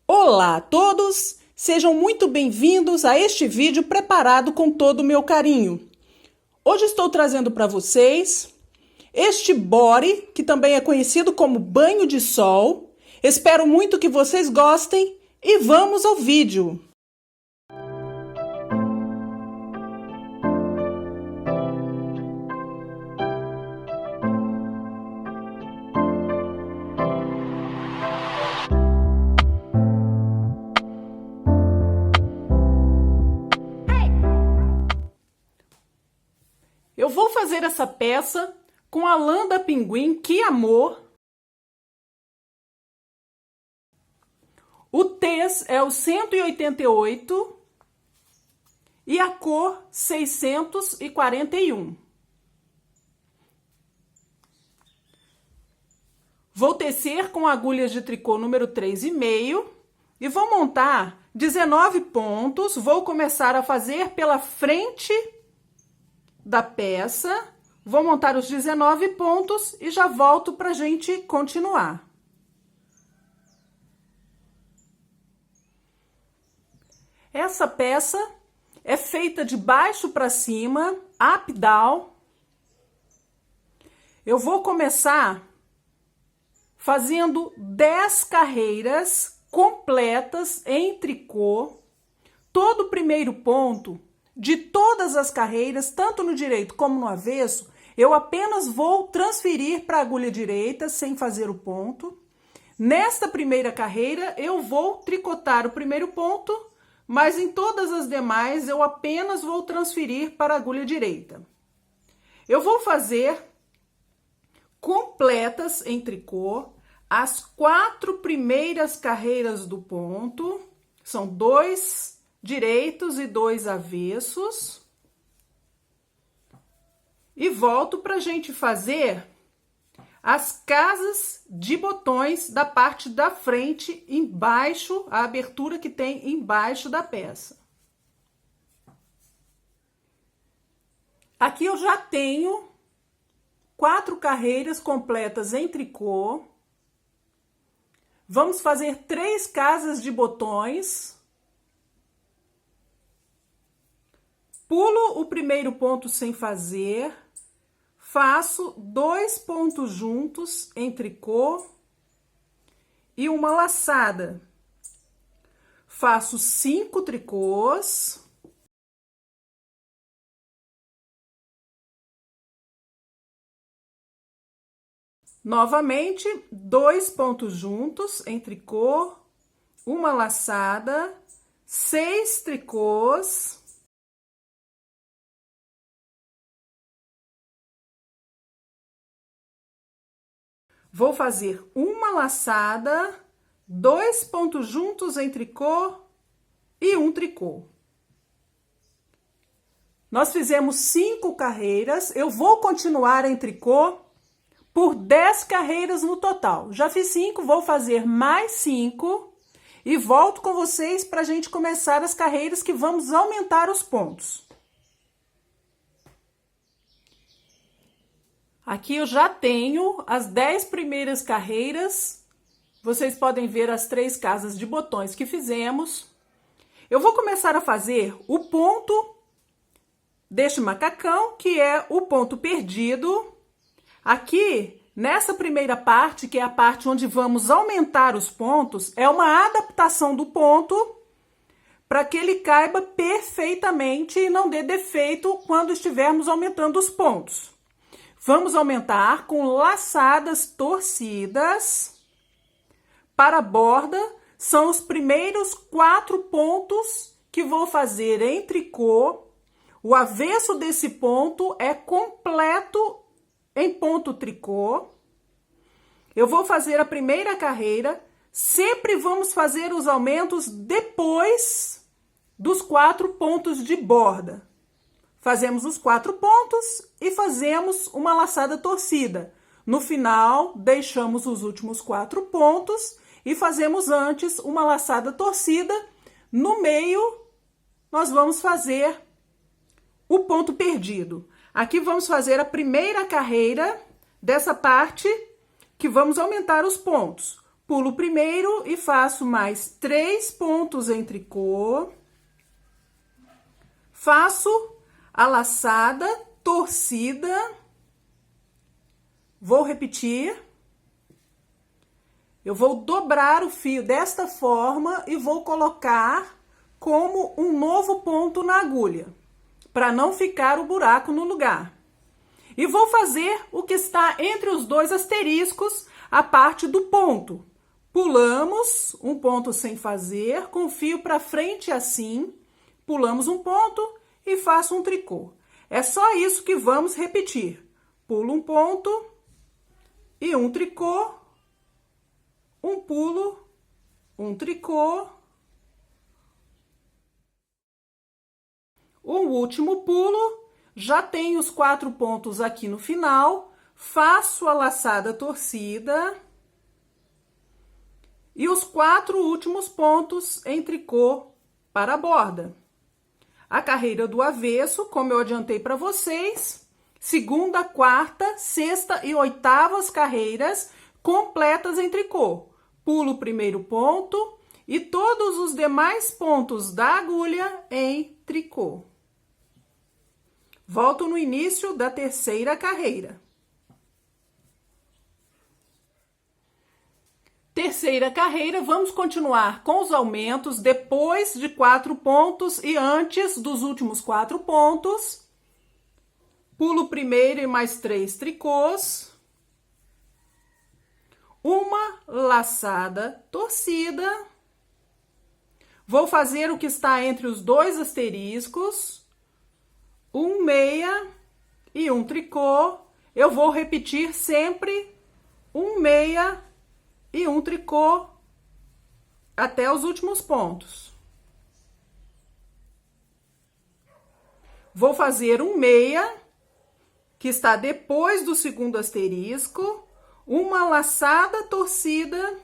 Olá a todos, sejam muito bem-vindos a este vídeo preparado com todo o meu carinho. Hoje estou trazendo para vocês este body, que também é conhecido como banho de sol. Espero muito que vocês gostem e vamos ao vídeo. Eu vou fazer essa peça com a lã da Pinguim Que Amor. O tez é o 188 e a cor 641. Vou tecer com agulhas de tricô número 3,5 e vou montar 19 pontos. Vou começar a fazer pela frente da peça, vou montar os 19 pontos e já volto pra gente continuar. Essa peça é feita de baixo para cima, up, down. Eu vou começar fazendo 10 carreiras completas em tricô. Todo o primeiro ponto de todas as carreiras, tanto no direito como no avesso, eu apenas vou transferir para a agulha direita sem fazer o ponto. Nesta primeira carreira, eu vou tricotar o primeiro ponto, mas em todas as demais, eu apenas vou transferir para a agulha direita. Eu vou fazer completas em tricô as 4 primeiras carreiras do ponto, são 2 direitos e 2 avessos. E volto para a gente fazer as casas de botões da parte da frente, embaixo, a abertura que tem embaixo da peça. Aqui eu já tenho 4 carreiras completas em tricô. Vamos fazer 3 casas de botões. Pulo o primeiro ponto sem fazer, faço 2 pontos juntos em tricô e uma laçada. Faço 5 tricôs. Novamente, 2 pontos juntos em tricô, uma laçada, 6 tricôs. Vou fazer uma laçada, 2 pontos juntos em tricô e um tricô. Nós fizemos 5 carreiras, eu vou continuar em tricô por 10 carreiras no total. Já fiz 5, vou fazer mais 5 e volto com vocês para a gente começar as carreiras que vamos aumentar os pontos. Aqui eu já tenho as 10 primeiras carreiras. Vocês podem ver as 3 casas de botões que fizemos. Eu vou começar a fazer o ponto deste macacão, que é o ponto perdido. Aqui, nessa primeira parte, que é a parte onde vamos aumentar os pontos, é uma adaptação do ponto para que ele caiba perfeitamente e não dê defeito quando estivermos aumentando os pontos. Vamos aumentar com laçadas torcidas para a borda. São os primeiros 4 pontos que vou fazer em tricô. O avesso desse ponto é completo em ponto tricô. Eu vou fazer a primeira carreira. Sempre vamos fazer os aumentos depois dos 4 pontos de borda. Fazemos os 4 pontos e fazemos uma laçada torcida. No final, deixamos os últimos 4 pontos e fazemos antes uma laçada torcida. No meio, nós vamos fazer o ponto perdido. Aqui vamos fazer a primeira carreira dessa parte que vamos aumentar os pontos. pulo primeiro e faço mais 3 pontos em tricô. Faço a laçada torcida. Vou repetir. Eu vou dobrar o fio desta forma e vou colocar como um novo ponto na agulha, para não ficar o buraco no lugar. E vou fazer o que está entre os dois asteriscos, a parte do ponto. Pulamos um ponto sem fazer, com o fio para frente assim, pulamos um ponto e faço um tricô. É só isso que vamos repetir. Pulo um ponto e um tricô, um pulo, um tricô, o último pulo, já tenho os 4 pontos aqui no final, faço a laçada torcida e os 4 últimos pontos em tricô para a borda. A carreira do avesso, como eu adiantei para vocês, segunda, quarta, sexta e oitavas carreiras completas em tricô. Pulo o primeiro ponto e todos os demais pontos da agulha em tricô. Volto no início da terceira carreira. Terceira carreira, vamos continuar com os aumentos depois de 4 pontos e antes dos últimos 4 pontos. Pulo o primeiro e mais 3 tricôs. Uma laçada torcida. Vou fazer o que está entre os dois asteriscos. Um meia e um tricô. Eu vou repetir sempre um meia e um tricô até os últimos pontos. Vou fazer um meia, que está depois do segundo asterisco, uma laçada torcida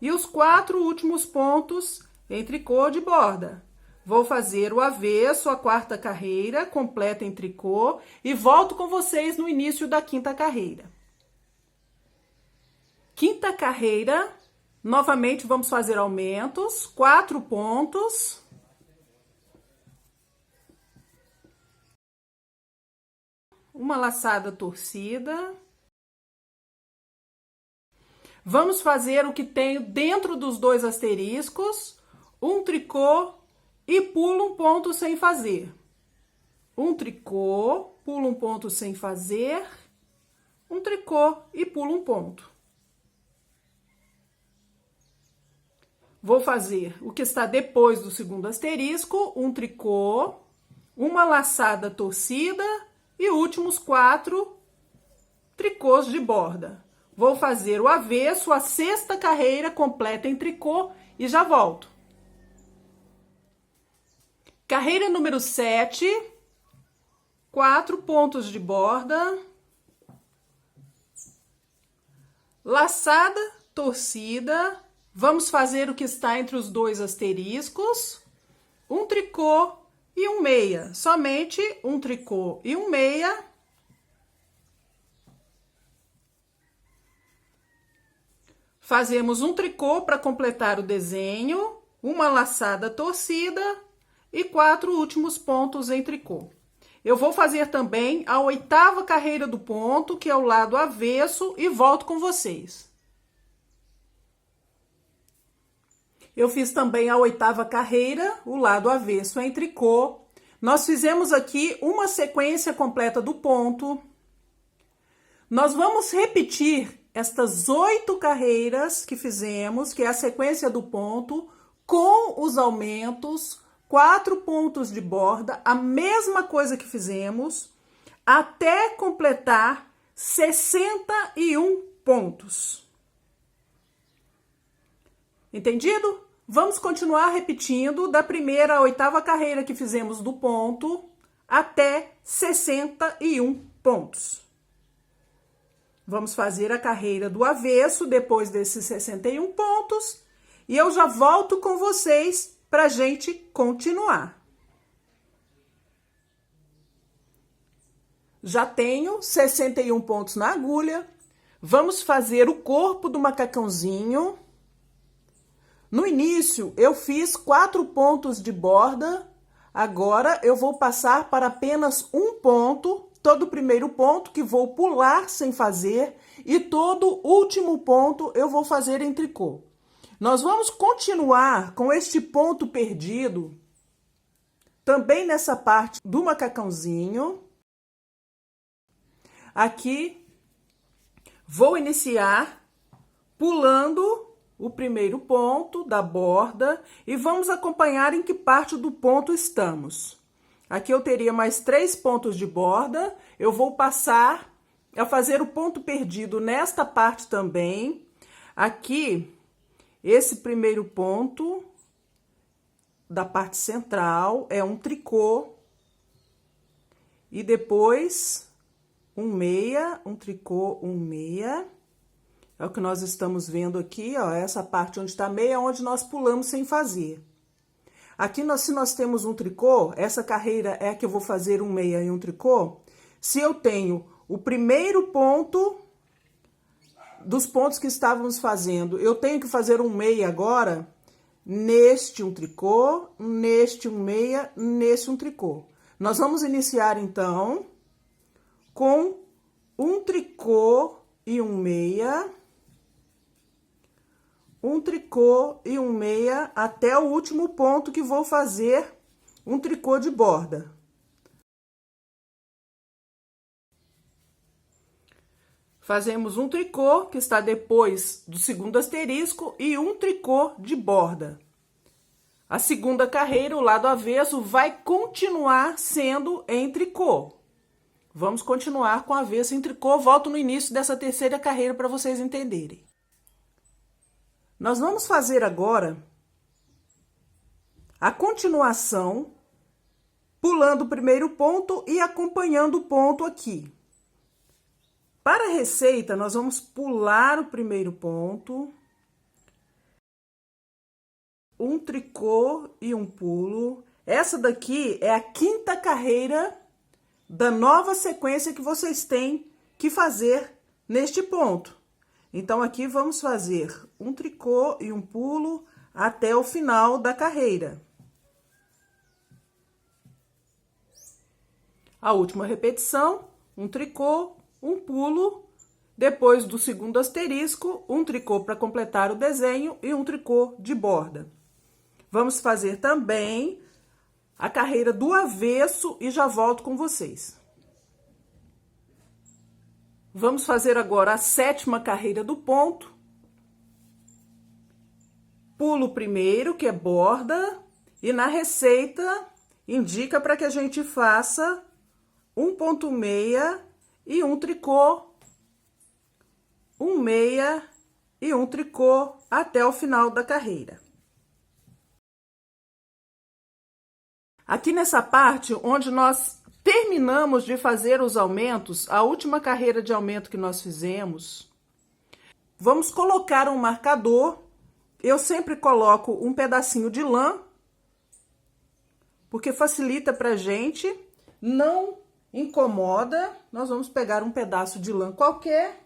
e os 4 últimos pontos em tricô de borda. Vou fazer o avesso, a quarta carreira, completa em tricô, e volto com vocês no início da quinta carreira. Quinta carreira, novamente vamos fazer aumentos, 4 pontos. Uma laçada torcida. Vamos fazer o que tenho dentro dos dois asteriscos, um tricô e pulo um ponto sem fazer. Um tricô, pulo um ponto sem fazer, um tricô e pulo um ponto. Vou fazer o que está depois do segundo asterisco, um tricô, uma laçada torcida e últimos 4 tricôs de borda. Vou fazer o avesso, a sexta carreira completa em tricô e já volto. Carreira número 7, 4 pontos de borda, laçada torcida. Vamos fazer o que está entre os dois asteriscos, um tricô e um meia, somente um tricô e um meia. Fazemos um tricô para completar o desenho, uma laçada torcida e 4 últimos pontos em tricô. Eu vou fazer também a oitava carreira do ponto, que é o lado avesso, e volto com vocês. Eu fiz também a oitava carreira, o lado avesso em tricô. Nós fizemos aqui uma sequência completa do ponto. Nós vamos repetir estas 8 carreiras que fizemos, que é a sequência do ponto, com os aumentos, 4 pontos de borda, a mesma coisa que fizemos, até completar 61 pontos. Entendido? Vamos continuar repetindo da primeira à oitava carreira que fizemos do ponto até 61 pontos. Vamos fazer a carreira do avesso depois desses 61 pontos e eu já volto com vocês para a gente continuar. Já tenho 61 pontos na agulha. Vamos fazer o corpo do macacãozinho. No início, eu fiz 4 pontos de borda. Agora, eu vou passar para apenas um ponto, todo o primeiro ponto que vou pular sem fazer, e todo último ponto eu vou fazer em tricô. Nós vamos continuar com este ponto perdido, também nessa parte do macacãozinho. Aqui, vou iniciar pulando o primeiro ponto da borda e vamos acompanhar em que parte do ponto estamos. Aqui eu teria mais 3 pontos de borda, eu vou passar a fazer o ponto perdido nesta parte também. Aqui, esse primeiro ponto da parte central é um tricô e depois um meia, um tricô, um meia. É o que nós estamos vendo aqui, ó, essa parte onde está meia, onde nós pulamos sem fazer. Aqui, se nós temos um tricô, essa carreira é a que eu vou fazer um meia e um tricô. Se eu tenho o primeiro ponto dos pontos que estávamos fazendo, eu tenho que fazer um meia agora, neste um tricô, neste um meia, neste um tricô. Nós vamos iniciar, então, com um tricô e um meia, um tricô e um meia até o último ponto que vou fazer um tricô de borda. Fazemos um tricô que está depois do segundo asterisco e um tricô de borda. A segunda carreira, o lado avesso, vai continuar sendo em tricô. Vamos continuar com avesso em tricô. Volto no início dessa terceira carreira para vocês entenderem. Nós vamos fazer agora a continuação, pulando o primeiro ponto e acompanhando o ponto aqui. Para a receita, nós vamos pular o primeiro ponto, um tricô e um pulo. Essa daqui é a 5ª carreira da nova sequência que vocês têm que fazer neste ponto. Então, aqui vamos fazer um tricô e um pulo até o final da carreira. A última repetição, um tricô, um pulo, depois do segundo asterisco, um tricô para completar o desenho e um tricô de borda. Vamos fazer também a carreira do avesso e já volto com vocês. Vamos fazer agora a 7ª carreira do ponto. Pulo o primeiro, que é borda, e na receita indica para que a gente faça um ponto meia e um tricô, um meia e um tricô até o final da carreira. Aqui nessa parte onde nós terminamos de fazer os aumentos, a última carreira de aumento que nós fizemos, vamos colocar um marcador. Eu sempre coloco um pedacinho de lã, porque facilita pra gente, não incomoda. Nós vamos pegar um pedaço de lã qualquer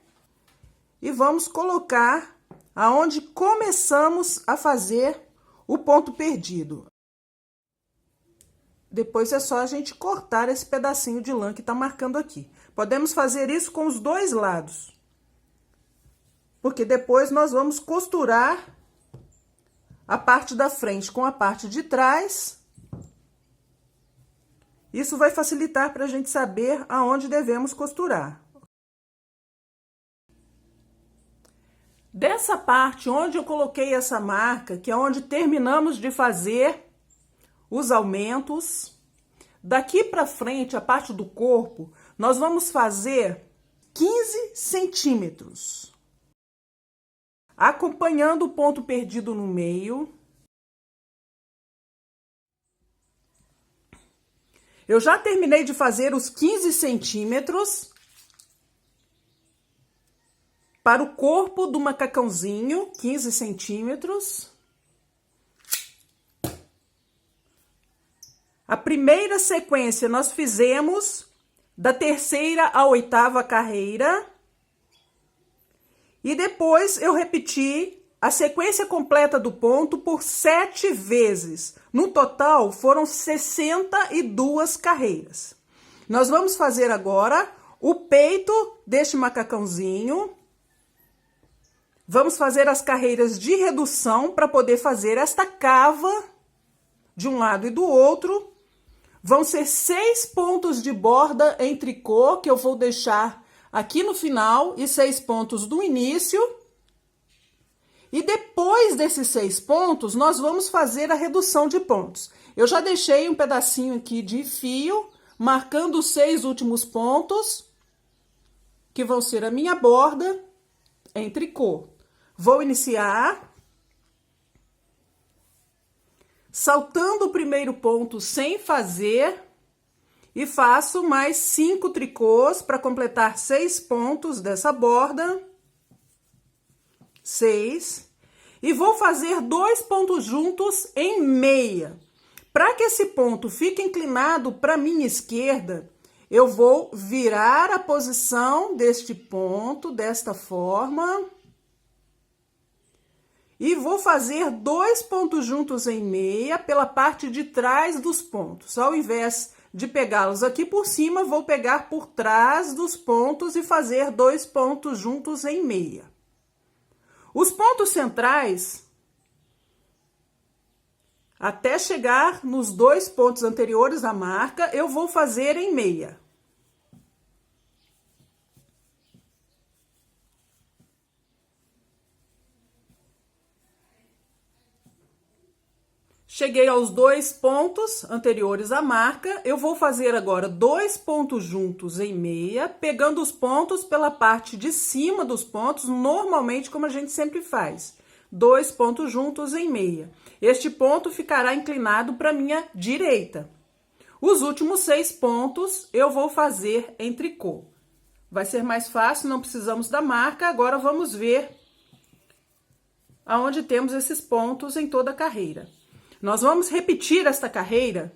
e vamos colocar aonde começamos a fazer o ponto perdido. Depois é só a gente cortar esse pedacinho de lã que tá marcando aqui. Podemos fazer isso com os dois lados, porque depois nós vamos costurar a parte da frente com a parte de trás. Isso vai facilitar para a gente saber aonde devemos costurar. Dessa parte onde eu coloquei essa marca, que é onde terminamos de fazer os aumentos, daqui para frente, a parte do corpo, nós vamos fazer 15 centímetros, acompanhando o ponto perdido no meio. Eu já terminei de fazer os 15 centímetros para o corpo do macacãozinho, 15 centímetros. A primeira sequência nós fizemos da terceira à oitava carreira. E depois eu repeti a sequência completa do ponto por 7 vezes. No total, foram 62 carreiras. Nós vamos fazer agora o peito deste macacãozinho. Vamos fazer as carreiras de redução para poder fazer esta cava de um lado e do outro. Vão ser 6 pontos de borda em tricô, que eu vou deixar aqui no final, e 6 pontos no início. E depois desses 6 pontos, nós vamos fazer a redução de pontos. Eu já deixei um pedacinho aqui de fio, marcando os 6 últimos pontos, que vão ser a minha borda em tricô. Vou iniciar saltando o primeiro ponto sem fazer e faço mais 5 tricôs para completar 6 pontos dessa borda. 6. E vou fazer 2 pontos juntos em meia. Para que esse ponto fique inclinado para a minha esquerda, eu vou virar a posição deste ponto desta forma. E vou fazer 2 pontos juntos em meia pela parte de trás dos pontos. Ao invés de pegá-los aqui por cima, vou pegar por trás dos pontos e fazer 2 pontos juntos em meia. Os pontos centrais, até chegar nos 2 pontos anteriores à marca, eu vou fazer em meia. Cheguei aos 2 pontos anteriores à marca, eu vou fazer agora 2 pontos juntos em meia, pegando os pontos pela parte de cima dos pontos, normalmente como a gente sempre faz. 2 pontos juntos em meia. Este ponto ficará inclinado para minha direita. Os últimos 6 pontos eu vou fazer em tricô. Vai ser mais fácil, não precisamos da marca. Agora vamos ver aonde temos esses pontos em toda a carreira. Nós vamos repetir esta carreira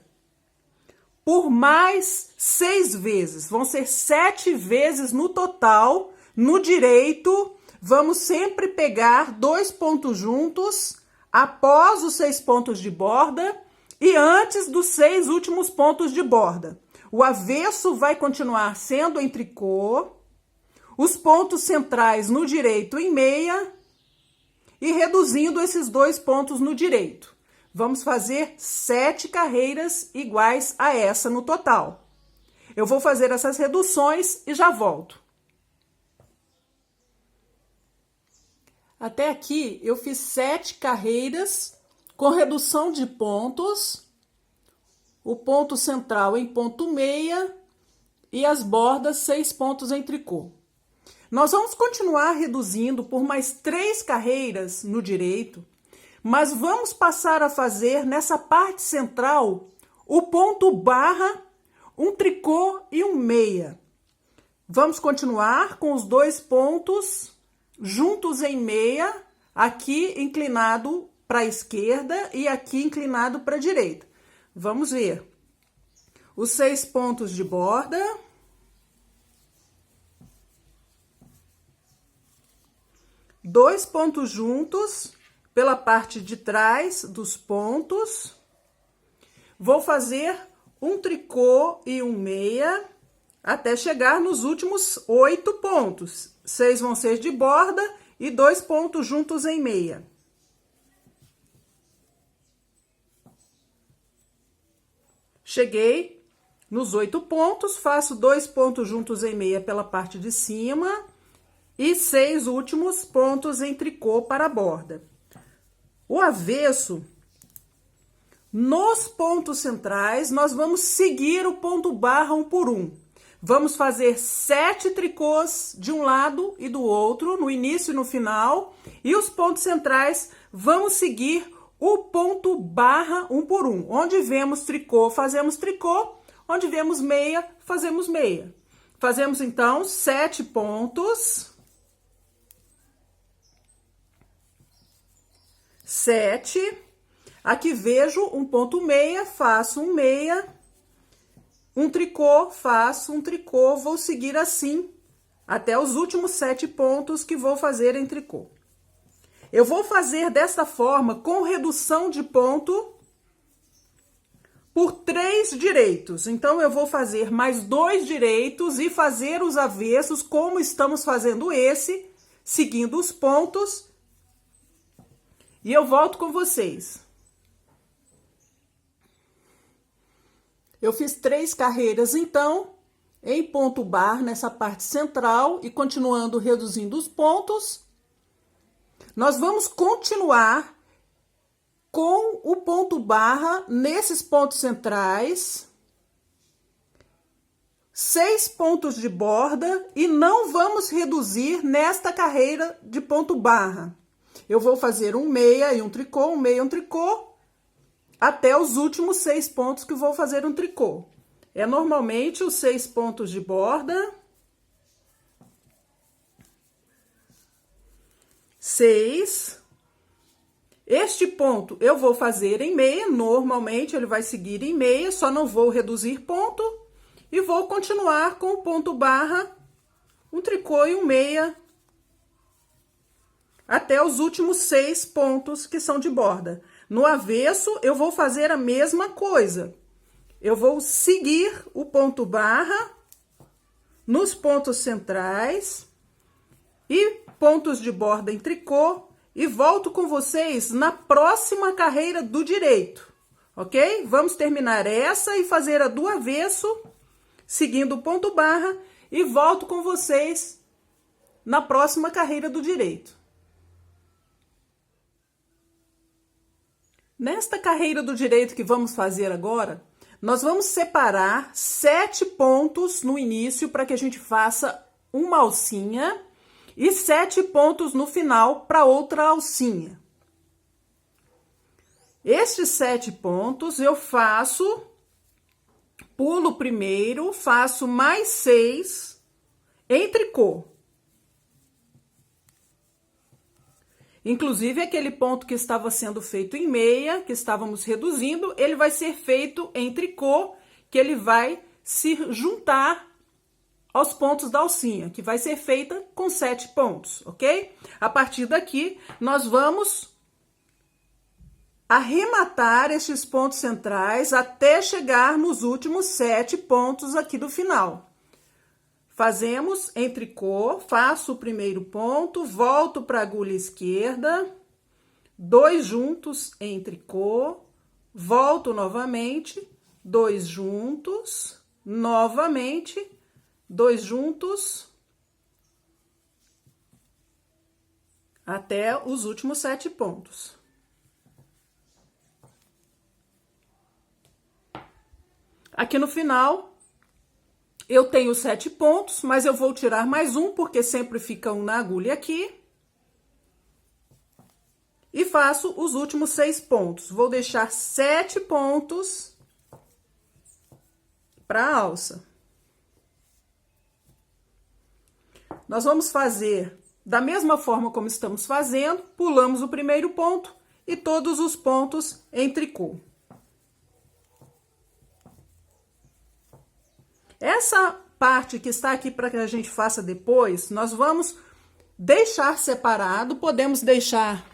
por mais 6 vezes. Vão ser 7 vezes no total. No direito, vamos sempre pegar 2 pontos juntos após os 6 pontos de borda e antes dos 6 últimos pontos de borda. O avesso vai continuar sendo em tricô, os pontos centrais no direito em meia e reduzindo esses 2 pontos no direito. Vamos fazer 7 carreiras iguais a essa no total. Eu vou fazer essas reduções e já volto. Até aqui eu fiz 7 carreiras com redução de pontos, o ponto central em ponto meia e as bordas 6 pontos em tricô. Nós vamos continuar reduzindo por mais 3 carreiras no direito, mas vamos passar a fazer nessa parte central o ponto barra, um tricô e um meia. Vamos continuar com os 2 pontos juntos em meia, aqui inclinado para a esquerda e aqui inclinado para a direita. Vamos ver. Os 6 pontos de borda. Dois pontos juntos pela parte de trás dos pontos. Vou fazer um tricô e um meia até chegar nos últimos 8 pontos. 6 vão ser de borda e 2 pontos juntos em meia. Cheguei nos 8 pontos, faço 2 pontos juntos em meia pela parte de cima e 6 últimos pontos em tricô para a borda. O avesso, nos pontos centrais, nós vamos seguir o ponto barra um por um. Vamos fazer 7 tricôs de um lado e do outro, no início e no final. E os pontos centrais, vamos seguir o ponto barra um por um. Onde vemos tricô, fazemos tricô. Onde vemos meia, fazemos meia. Fazemos, então, 7 pontos. 7. Aqui vejo um ponto meia, faço um meia. Um tricô, faço um tricô, vou seguir assim até os últimos 7 pontos que vou fazer em tricô. Eu vou fazer desta forma com redução de ponto por 3 direitos. Então, eu vou fazer mais 2 direitos e fazer os avessos como estamos fazendo esse, seguindo os pontos. E eu volto com vocês. Eu fiz 3 carreiras, então, em ponto bar nessa parte central e continuando reduzindo os pontos. Nós vamos continuar com o ponto barra nesses pontos centrais, 6 pontos de borda e não vamos reduzir nesta carreira de ponto barra. Eu vou fazer um meia e um tricô, um meia e um tricô, até os últimos 6 pontos que vou fazer um tricô. É normalmente os 6 pontos de borda, 6. Este ponto eu vou fazer em meia, normalmente ele vai seguir em meia, só não vou reduzir ponto. E vou continuar com o ponto barra, um tricô e um meia, até os últimos 6 pontos que são de borda. No avesso, eu vou fazer a mesma coisa. Eu vou seguir o ponto barra nos pontos centrais e pontos de borda em tricô e volto com vocês na próxima carreira do direito, ok? Vamos terminar essa e fazer a do avesso, seguindo o ponto barra, e volto com vocês na próxima carreira do direito. Nesta carreira do direito que vamos fazer agora, nós vamos separar 7 pontos no início para que a gente faça uma alcinha e 7 pontos no final para outra alcinha. Estes 7 pontos eu faço, pulo primeiro, faço mais 6 em tricô. Inclusive, aquele ponto que estava sendo feito em meia, que estávamos reduzindo, ele vai ser feito em tricô, que ele vai se juntar aos pontos da alcinha, que vai ser feita com 7 pontos, ok? A partir daqui, nós vamos arrematar estes pontos centrais até chegar nos últimos 7 pontos aqui do final. Fazemos em tricô, faço o primeiro ponto, volto para a agulha esquerda, 2 juntos em tricô, volto novamente, 2 juntos, novamente, 2 juntos, até os últimos 7 pontos. Aqui no final, eu tenho 7 pontos, mas eu vou tirar mais um, porque sempre fica um na agulha aqui. E faço os últimos 6 pontos. Vou deixar 7 pontos para a alça. Nós vamos fazer da mesma forma como estamos fazendo, pulamos o primeiro ponto e todos os pontos em tricô. Essa parte que está aqui para que a gente faça depois, nós vamos deixar separado, podemos deixar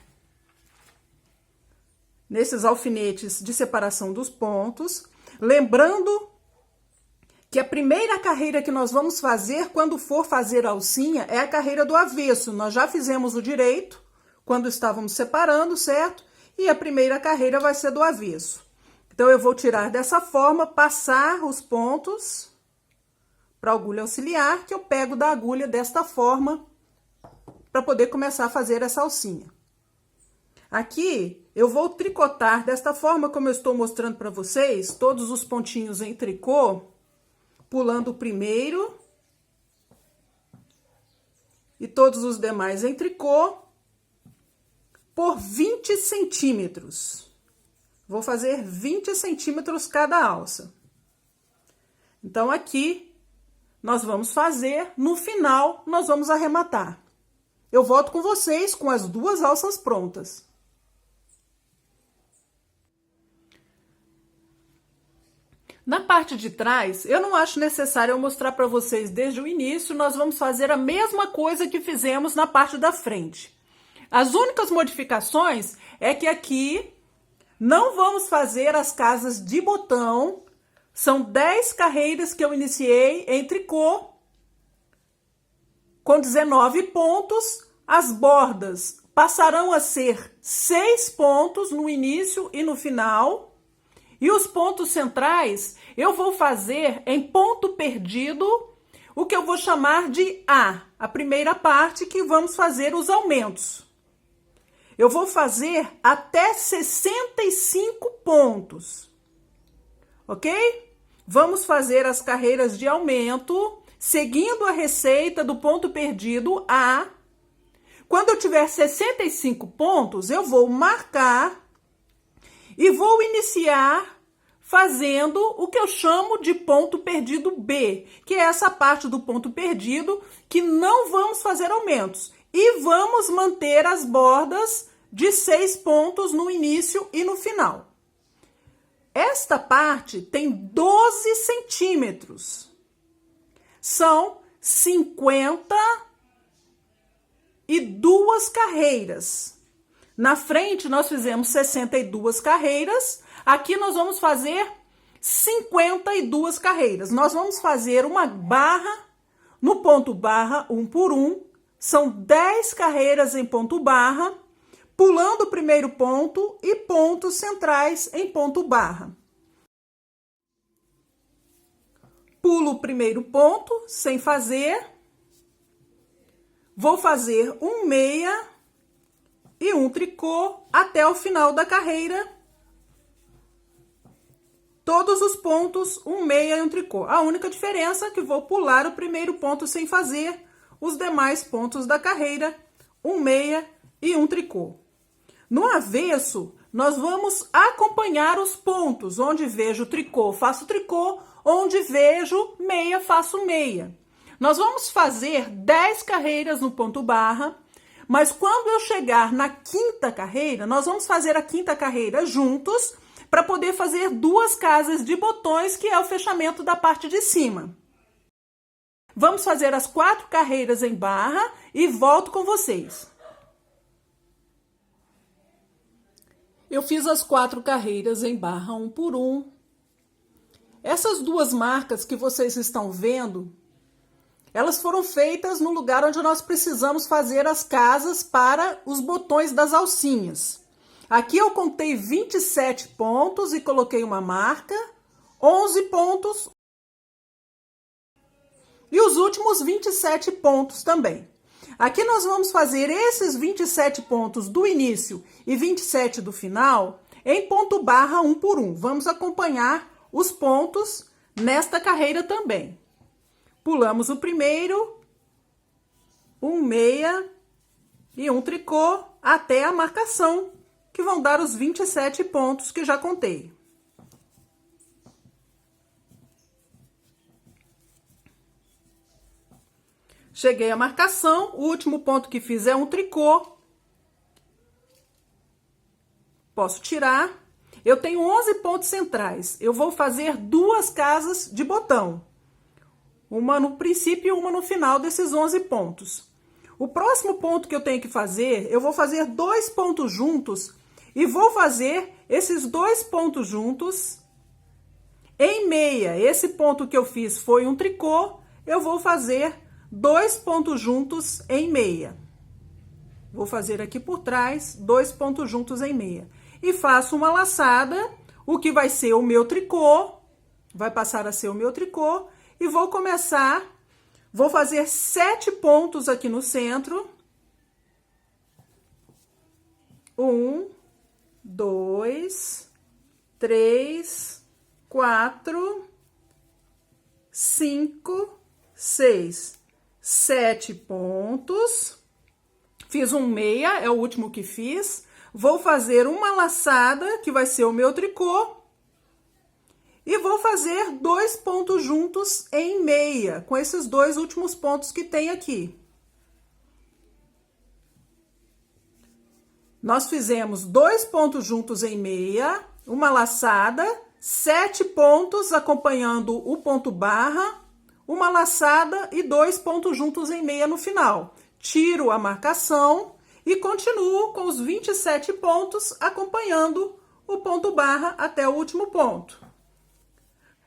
nesses alfinetes de separação dos pontos, lembrando que a primeira carreira que nós vamos fazer quando for fazer a alcinha é a carreira do avesso. Nós já fizemos o direito quando estávamos separando, certo? E a primeira carreira vai ser do avesso. Então, eu vou tirar dessa forma, passar os pontos para a agulha auxiliar, que eu pego da agulha desta forma, para poder começar a fazer essa alcinha. Aqui, eu vou tricotar desta forma, como eu estou mostrando para vocês, todos os pontinhos em tricô, pulando o primeiro, e todos os demais em tricô, por 20 centímetros. Vou fazer 20 centímetros cada alça. Então, aqui, nós vamos fazer, no final, nós vamos arrematar. Eu volto com vocês com as 2 alças prontas. Na parte de trás, eu não acho necessário eu mostrar para vocês desde o início, nós vamos fazer a mesma coisa que fizemos na parte da frente. As únicas modificações é que aqui não vamos fazer as casas de botão, são 10 carreiras que eu iniciei em tricô, com 19 pontos, as bordas passarão a ser 6 pontos no início e no final. E os pontos centrais eu vou fazer em ponto perdido, o que eu vou chamar de a primeira parte que vamos fazer os aumentos. Eu vou fazer até 65 pontos, ok? Vamos fazer as carreiras de aumento, seguindo a receita do ponto perdido A. Quando eu tiver 65 pontos, eu vou marcar e vou iniciar fazendo o que eu chamo de ponto perdido B, que é essa parte do ponto perdido que não vamos fazer aumentos. E vamos manter as bordas de 6 pontos no início e no final. Esta parte tem 12 centímetros. São 52 carreiras. Na frente, nós fizemos 62 carreiras. Aqui, nós vamos fazer 52 carreiras. Nós vamos fazer uma barra no ponto barra, 1 por 1. São 10 carreiras em ponto barra, pulando o primeiro ponto e pontos centrais em ponto barra. Pulo o primeiro ponto sem fazer. Vou fazer um meia e um tricô até o final da carreira. Todos os pontos, um meia e um tricô. A única diferença é que vou pular o primeiro ponto sem fazer, os demais pontos da carreira, um meia e um tricô. No avesso, nós vamos acompanhar os pontos. Onde vejo tricô, faço tricô. Onde vejo meia, faço meia. Nós vamos fazer 10 carreiras no ponto barra. Mas quando eu chegar na quinta carreira, nós vamos fazer a quinta carreira juntos para poder fazer 2 casas de botões, que é o fechamento da parte de cima. Vamos fazer as 4 carreiras em barra e volto com vocês. Eu fiz as 4 carreiras em barra 1 por 1. Essas 2 marcas que vocês estão vendo, elas foram feitas no lugar onde nós precisamos fazer as casas para os botões das alcinhas. Aqui eu contei 27 pontos e coloquei uma marca, 11 pontos e os últimos 27 pontos também. Aqui nós vamos fazer esses 27 pontos do início e 27 do final em ponto barra 1 por 1. Vamos acompanhar os pontos nesta carreira também. Pulamos o primeiro, um meia e um tricô até a marcação, que vão dar os 27 pontos que já contei. Cheguei à marcação, o último ponto que fiz é um tricô. Posso tirar. Eu tenho 11 pontos centrais. Eu vou fazer 2 casas de botão. Uma no princípio e uma no final desses 11 pontos. O próximo ponto que eu tenho que fazer, eu vou fazer 2 pontos juntos e vou fazer esses 2 pontos juntos em meia. Esse ponto que eu fiz foi um tricô, eu vou fazer 2 pontos juntos em meia. Vou fazer aqui por trás 2 pontos juntos em meia. E faço uma laçada, o que vai ser o meu tricô, vai passar a ser o meu tricô. E vou começar, vou fazer 7 pontos aqui no centro. 1, 2, 3, 4, 5, 6, 7 pontos. Fiz um meia, é o último que fiz. Vou fazer uma laçada, que vai ser o meu tricô. E vou fazer 2 pontos juntos em meia, com esses 2 últimos pontos que tem aqui. Nós fizemos 2 pontos juntos em meia, uma laçada, 7 pontos acompanhando o ponto barra, uma laçada e 2 pontos juntos em meia no final. Tiro a marcação e continuo com os 27 pontos acompanhando o ponto barra até o último ponto.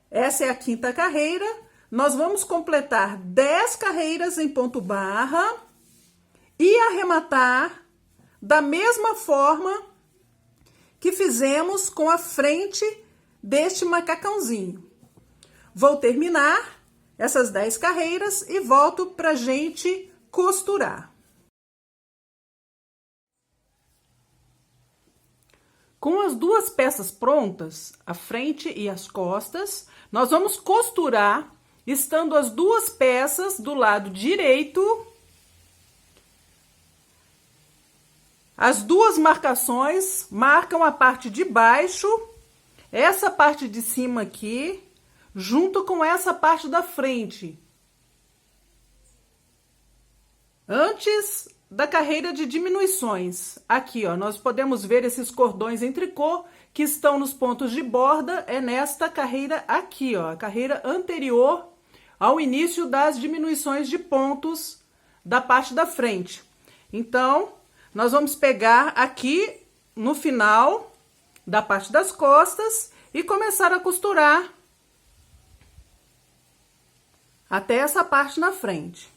Essa é a quinta carreira. Nós vamos completar 10 carreiras em ponto barra e arrematar da mesma forma que fizemos com a frente deste macacãozinho. Vou terminar essas 10 carreiras e volto pra gente costurar. Com as duas peças prontas, a frente e as costas, nós vamos costurar, estando as duas peças do lado direito. As duas marcações marcam a parte de baixo, essa parte de cima aqui, junto com essa parte da frente. Antes da carreira de diminuições, aqui, ó, nós podemos ver esses cordões em tricô que estão nos pontos de borda, é nesta carreira aqui, ó, a carreira anterior ao início das diminuições de pontos da parte da frente. Então, nós vamos pegar aqui no final da parte das costas e começar a costurar até essa parte na frente.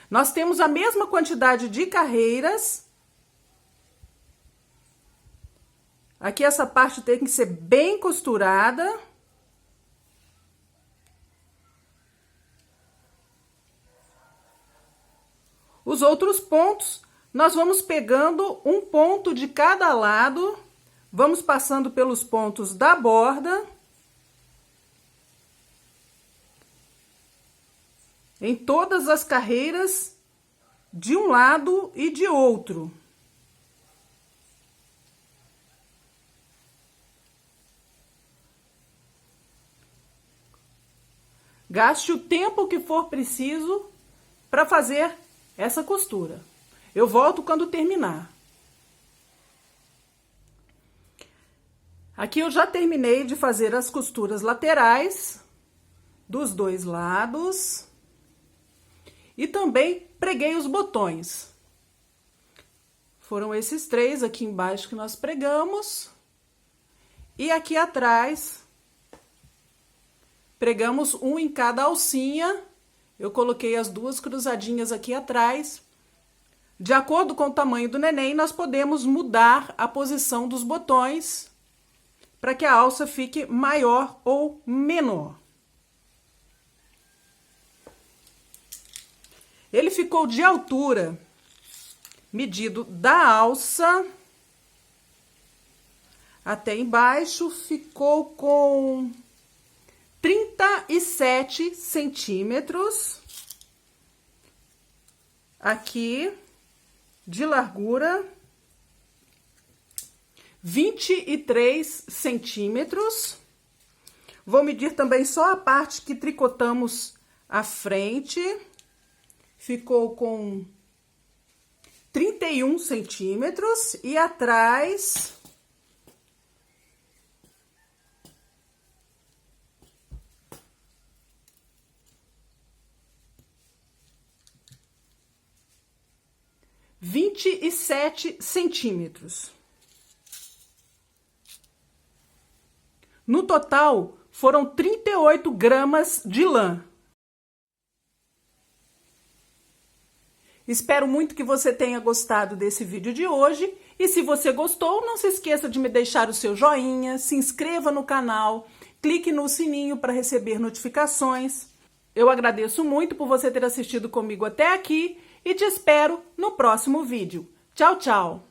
Nós temos a mesma quantidade de carreiras. Aqui essa parte tem que ser bem costurada. Os outros pontos, nós vamos pegando um ponto de cada lado, vamos passando pelos pontos da borda. Em todas as carreiras, de um lado e de outro. Gaste o tempo que for preciso para fazer essa costura. Eu volto quando terminar. Aqui eu já terminei de fazer as costuras laterais dos dois lados. E também preguei os botões. Foram esses 3 aqui embaixo que nós pregamos. E aqui atrás, pregamos um em cada alcinha. Eu coloquei as 2 cruzadinhas aqui atrás. De acordo com o tamanho do neném, nós podemos mudar a posição dos botões para que a alça fique maior ou menor. Ele ficou de altura, medido da alça até embaixo, ficou com 37 centímetros. Aqui, de largura, 23 centímetros. Vou medir também só a parte que tricotamos à frente. Ficou com 31 centímetros e atrás 27 centímetros. No total, foram 38 gramas de lã. Espero muito que você tenha gostado desse vídeo de hoje. E se você gostou, não se esqueça de me deixar o seu joinha, se inscreva no canal, clique no sininho para receber notificações. Eu agradeço muito por você ter assistido comigo até aqui e te espero no próximo vídeo. Tchau, tchau!